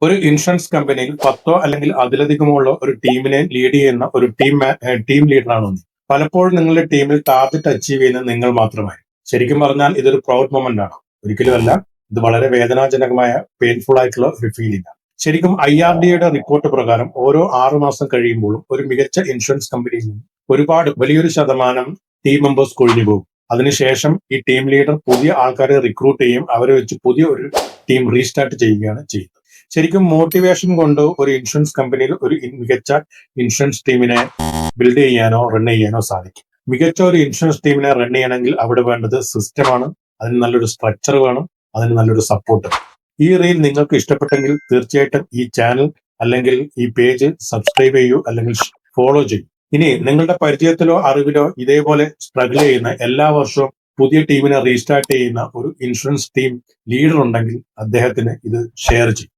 ഒരു ഇൻഷുറൻസ് കമ്പനിയിൽ 10 അല്ലെങ്കിൽ അതിലധികമുള്ള ഒരു ടീമിനെ ലീഡ് ചെയ്യുന്ന ഒരു ടീം ലീഡറാണ് ഒന്ന്. പലപ്പോഴും നിങ്ങളുടെ ടീമിൽ ടാർഗറ്റ് അച്ചീവ് ചെയ്യുന്നത് നിങ്ങൾ മാത്രമായി. ശരിക്കും പറഞ്ഞാൽ ഇതൊരു പ്രൗഡ് മൊമെന്റ് ആണ്. ഒരിക്കലുമല്ല, ഇത് വളരെ വേദനാജനകമായ പെയിൻഫുൾ ആയിട്ടുള്ള ഒരു ഫീലിംഗ് ആണ്. ശരിക്കും IRDAയുടെ റിപ്പോർട്ട് പ്രകാരം ഓരോ 6 മാസം കഴിയുമ്പോഴും ഒരു മികച്ച ഇൻഷുറൻസ് കമ്പനിയിൽ നിന്ന് ഒരുപാട് വലിയൊരു ശതമാനം ടീം മെമ്പേഴ്സ് കൊഴിഞ്ഞു പോകും. അതിനുശേഷം ഈ ടീം ലീഡർ പുതിയ ആൾക്കാരെ റിക്രൂട്ട് ചെയ്യും, അവരെ വെച്ച് പുതിയ ഒരു ടീം റീസ്റ്റാർട്ട് ചെയ്യുകയാണ് ചെയ്യുന്നത്. ശരിക്കും മോട്ടിവേഷൻ കൊണ്ട് ഒരു ഇൻഷുറൻസ് കമ്പനിയിൽ ഒരു മികച്ച ഇൻഷുറൻസ് ടീമിനെ ബിൽഡ് ചെയ്യാനോ റൺ ചെയ്യാനോ സാധിക്കും. മികച്ച ഒരു ഇൻഷുറൻസ് ടീമിനെ റൺ ചെയ്യണമെങ്കിൽ അവിടെ വേണ്ടത് സിസ്റ്റമാണ്. അതിന് നല്ലൊരു സ്ട്രക്ചർ വേണം, അതിന് നല്ലൊരു സപ്പോർട്ട്. ഈ റീൽ നിങ്ങൾക്ക് ഇഷ്ടപ്പെട്ടെങ്കിൽ തീർച്ചയായിട്ടും ഈ ചാനൽ അല്ലെങ്കിൽ ഈ പേജ് സബ്സ്ക്രൈബ് ചെയ്യൂ, അല്ലെങ്കിൽ ഫോളോ ചെയ്യൂ. ഇനി നിങ്ങളുടെ പരിചയത്തിലോ അറിവിലോ ഇതേപോലെ സ്ട്രഗിൾ ചെയ്യുന്ന, എല്ലാ വർഷവും പുതിയ ടീമിനെ റീസ്റ്റാർട്ട് ചെയ്യുന്ന ഒരു ഇൻഷുറൻസ് ടീം ലീഡർ ഉണ്ടെങ്കിൽ അദ്ദേഹത്തിന് ഇത് ഷെയർ ചെയ്യും.